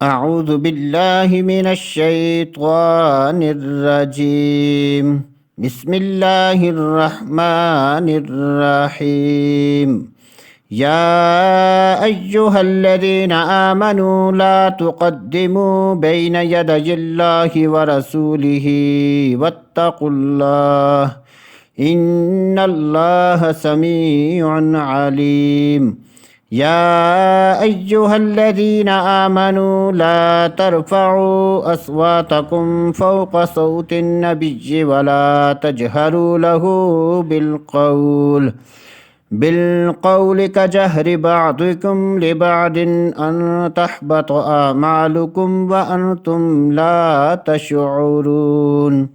أعوذ بالله من الشيطان الرجيم. بسم الله الرحمن الرحيم. يا أيها الذين آمنوا لا تقدموا بين يدي الله ورسوله واتقوا الله إن الله سميع عليم. يا أيها الذين آمنوا لا ترفعوا أصواتكم فوق صوت النبي ولا تجهروا له بالقول كجهر بعضكم لبعض أن تحبط أعمالكم وأنتم لا تشعرون.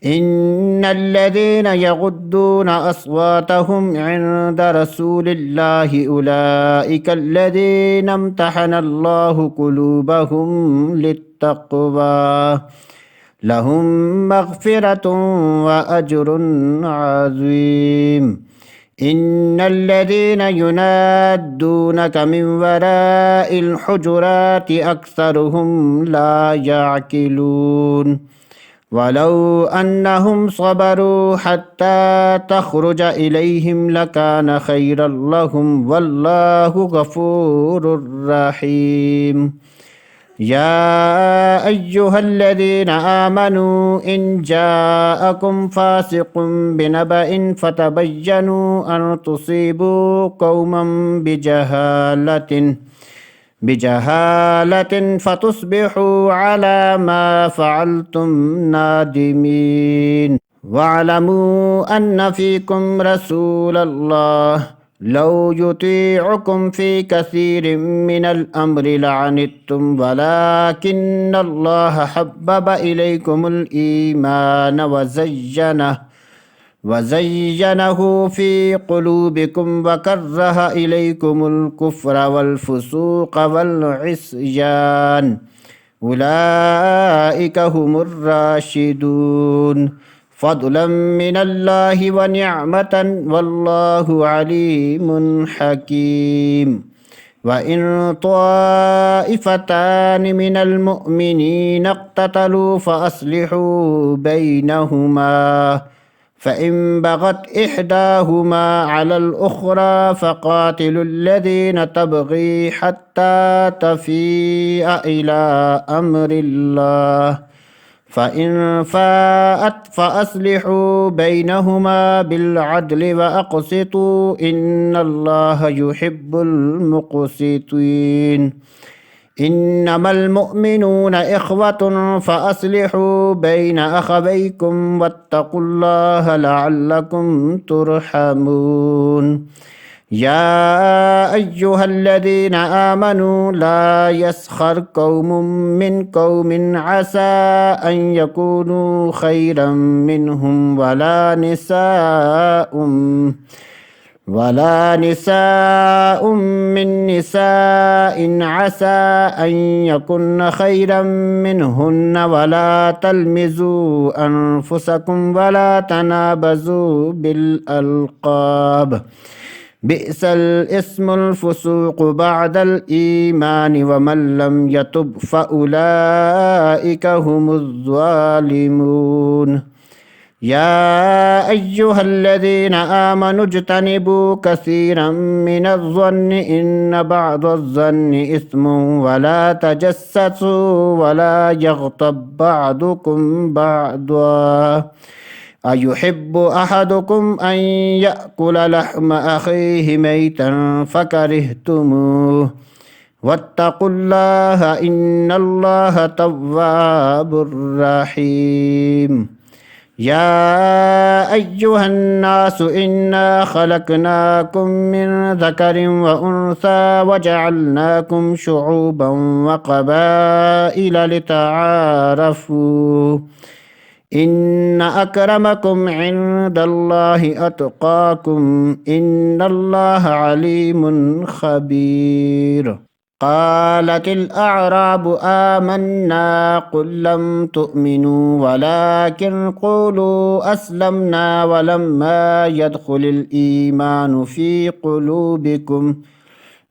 إن الذين يغضون أصواتهم عند رسول الله أولئك الذين امتحن الله قلوبهم للتقوى لهم مغفرة وأجر عظيم. إن الذين ينادونك من وراء الحجرات أكثرهم لا يعقلون. ولو أنهم صبروا حتى تخرج إليهم لكان خيرا لهم والله غفور رحيم. يا أيها الذين آمنوا إن جاءكم فاسق بنبأ فتبينوا أن تصيبوا قوما بجهالة فتصبحوا على ما فعلتم نادمين. واعلموا أن فيكم رسول الله لو يطيعكم في كثير من الأمر لعنتم ولكن الله حبب إليكم الإيمان وزينه في قلوبكم وكره إليكم الكفر والفسوق والعصيان أولئك هم الراشدون فضلا من الله ونعمة والله عليم حكيم. وإن طائفتان من المؤمنين اقتتلوا فأصلحوا بينهما فإن بغت إحداهما على الأخرى فقاتلوا الذين تبغي حتى تفيء إلى أمر الله فإن فاءت فأصلحوا بينهما بالعدل وأقسطوا إن الله يحب المقسطين. إنما المؤمنون إخوة فأصلحوا بين أخويكم واتقوا الله لعلكم ترحمون. يا أيها الذين آمنوا لا يسخر قوم من قوم عسى أن يكونوا خيرا منهم ولا نساء من نساء عسى أن يكن خيرا منهن ولا تلمزوا أنفسكم ولا تنابزوا بالألقاب بئس الاسم الفسوق بعد الإيمان ومن لم يتب فأولئك هم الظالمون. يا أيها الذين آمنوا اجتنبوا كثيرا من الظن إن بعض الظن إثم ولا تجسسوا ولا يغتب بعضكم بعضا أيحب أحدكم أن يأكل لحم أخيه ميتا فكرهتموه واتقوا الله إن الله تواب رحيم. يا أيها الناس إنا خلقناكم من ذكر وأنثى وجعلناكم شعوبا وقبائل لتعارفوا إن أكرمكم عند الله أتقاكم إن الله عليم خبير. قالت الأعراب آمنا قل لم تؤمنوا ولكن قولوا أسلمنا ولما يدخل الإيمان في قلوبكم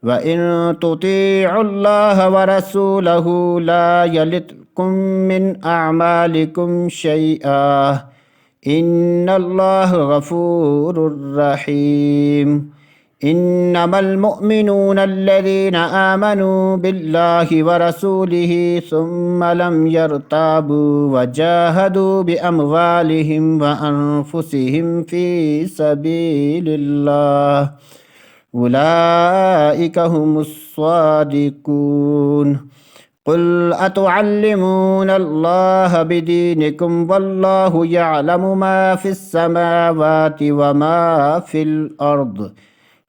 وإن تطيعوا الله ورسوله لا يلتكم من أعمالكم شيئا إن الله غفور رحيم إنما المؤمنون الذين آمنوا بالله ورسوله ثم لم يرتابوا وجاهدوا بأموالهم وأنفسهم في سبيل الله أولئك هم الصادقون قل أتعلمون الله بدينكم والله يعلم ما في السماوات وما في الأرض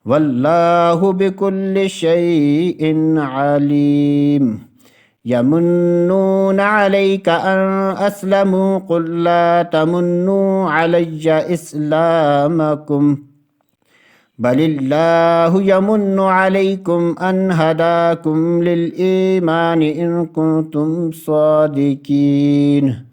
والله بكل شيء عليم يمنون عليك أن أسلموا قل لا تمنوا علي إسلامكم بل الله يمن عليكم أن هداكم للإيمان إن كنتم صادقين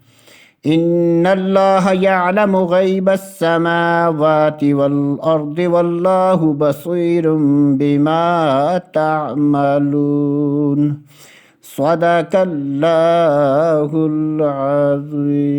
إن الله يعلم غيب السماوات والأرض والله بصير بما تعملون صدق الله العظيم.